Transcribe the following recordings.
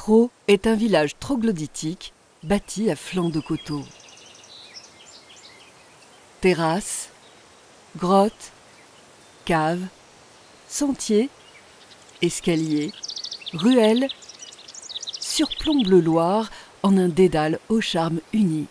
Traux est un village troglodytique bâti à flanc de coteaux. Terrasses, grottes, caves, sentiers, escaliers, ruelles surplombent le Loir en un dédale au charme unique.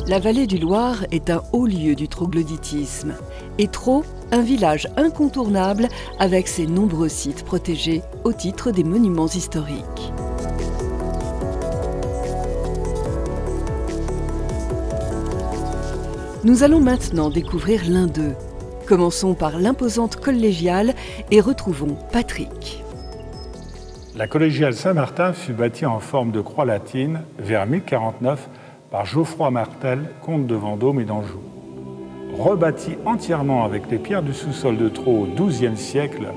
La vallée du Loir est un haut lieu du troglodytisme et Traux, un village incontournable avec ses nombreux sites protégés au titre des monuments historiques. Nous allons maintenant découvrir l'un d'eux. Commençons par l'imposante collégiale et retrouvons Patrick. La collégiale Saint-Martin fut bâtie en forme de croix latine vers 1049 par Geoffroy Martel, comte de Vendôme et d'Anjou. Rebâtie entièrement avec les pierres du sous-sol de Traux au XIIe siècle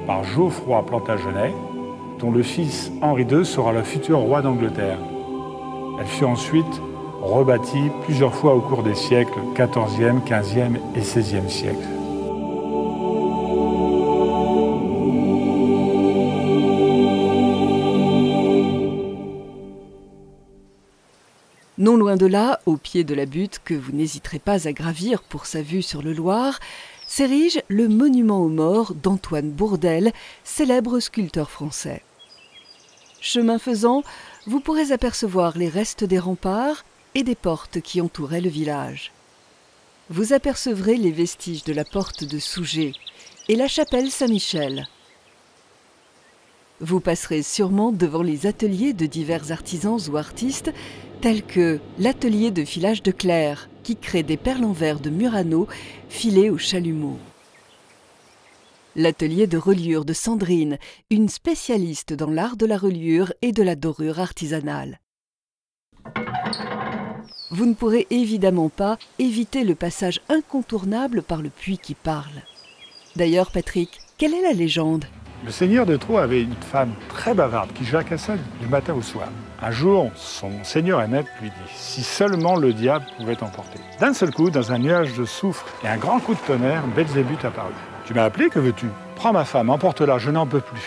par Geoffroy Plantagenet, dont le fils Henri II sera le futur roi d'Angleterre. Elle fut ensuite rebâtie plusieurs fois au cours des siècles XIVe, XVe et XVIe siècles. Non loin de là, au pied de la butte que vous n'hésiterez pas à gravir pour sa vue sur le Loir, s'érige le monument aux morts d'Antoine Bourdelle, célèbre sculpteur français. Chemin faisant, vous pourrez apercevoir les restes des remparts et des portes qui entouraient le village. Vous apercevrez les vestiges de la porte de Sougé et la chapelle Saint-Michel. Vous passerez sûrement devant les ateliers de divers artisans ou artistes, tels que l'atelier de filage de Claire, qui crée des perles en verre de Murano filées au chalumeau. L'atelier de reliure de Sandrine, une spécialiste dans l'art de la reliure et de la dorure artisanale. Vous ne pourrez évidemment pas éviter le passage incontournable par le puits qui parle. D'ailleurs, Patrick, quelle est la légende ? Le seigneur de Traux avait une femme très bavarde qui jacassait du matin au soir. Un jour, son seigneur et maître lui dit « Si seulement le diable pouvait t'emporter ». D'un seul coup, dans un nuage de soufre et un grand coup de tonnerre, Belzébuth apparut. « Tu m'as appelé, que veux-tu ? Prends ma femme, emporte-la, je n'en peux plus. »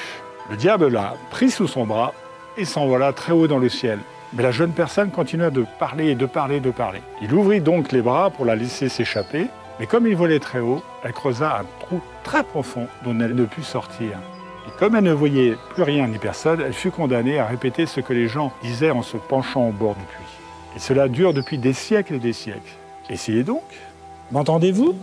Le diable l'a pris sous son bras et s'envola très haut dans le ciel. Mais la jeune personne continua de parler et de parler et de parler. Il ouvrit donc les bras pour la laisser s'échapper, mais comme il volait très haut, elle creusa un trou très profond dont elle ne put sortir. Et comme elle ne voyait plus rien ni personne, elle fut condamnée à répéter ce que les gens disaient en se penchant au bord du puits. Et cela dure depuis des siècles et des siècles. Essayez donc. M'entendez-vous ?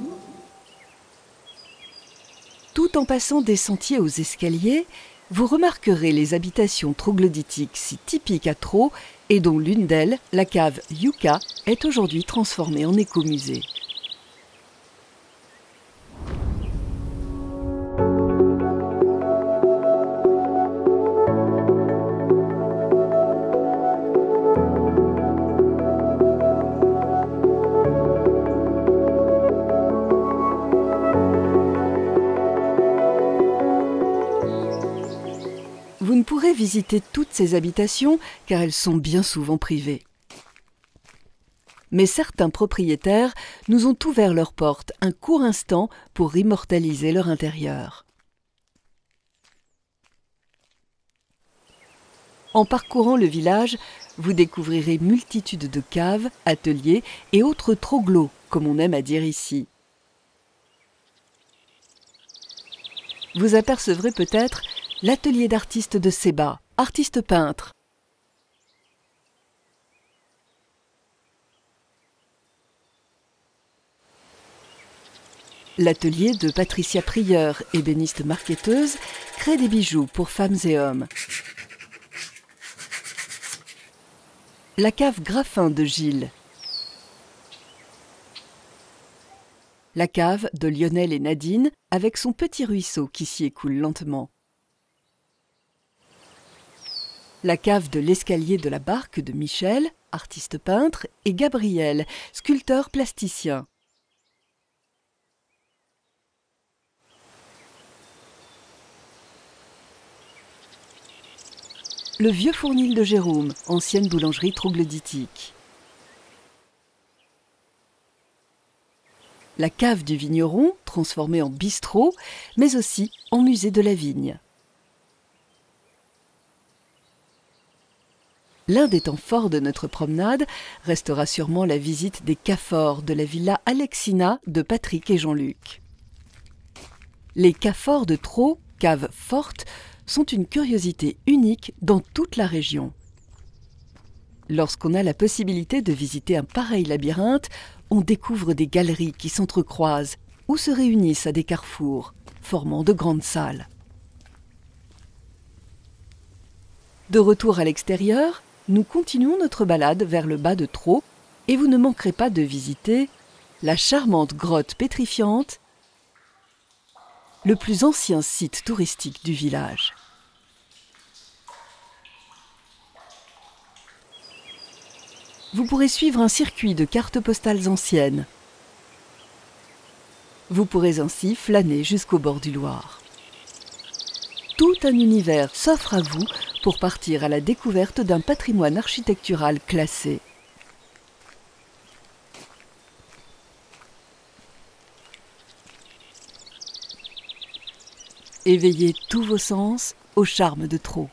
Tout en passant des sentiers aux escaliers, vous remarquerez les habitations troglodytiques si typiques à Traux et dont l'une d'elles, la cave Yucca, est aujourd'hui transformée en écomusée. Vous ne pourrez visiter toutes ces habitations car elles sont bien souvent privées. Mais certains propriétaires nous ont ouvert leurs portes un court instant pour immortaliser leur intérieur. En parcourant le village, vous découvrirez multitude de caves, ateliers et autres troglos, comme on aime à dire ici. Vous apercevrez peut-être l'atelier d'artiste de Sébat, artiste peintre. L'atelier de Patricia Prieur, ébéniste marquetteuse, crée des bijoux pour femmes et hommes. La cave Graffin de Gilles. la cave de Lionel et Nadine avec son petit ruisseau qui s'y écoule lentement. La cave de l'escalier de la barque de Michel, artiste peintre, et Gabriel, sculpteur plasticien. Le vieux fournil de Jérôme, ancienne boulangerie troglodytique. La cave du vigneron, transformée en bistrot, mais aussi en musée de la vigne. L'un des temps forts de notre promenade restera sûrement la visite des caforts de la villa Alexina de Patrick et Jean-Luc. Les caforts de Thro, cave forte, sont une curiosité unique dans toute la région. Lorsqu'on a la possibilité de visiter un pareil labyrinthe, on découvre des galeries qui s'entrecroisent ou se réunissent à des carrefours, formant de grandes salles. De retour à l'extérieur, nous continuons notre balade vers le bas de Thro et vous ne manquerez pas de visiter la charmante grotte pétrifiante, le plus ancien site touristique du village. Vous pourrez suivre un circuit de cartes postales anciennes. Vous pourrez ainsi flâner jusqu'au bord du Loir. Tout un univers s'offre à vous pour partir à la découverte d'un patrimoine architectural classé. Éveillez tous vos sens au charme de Thro.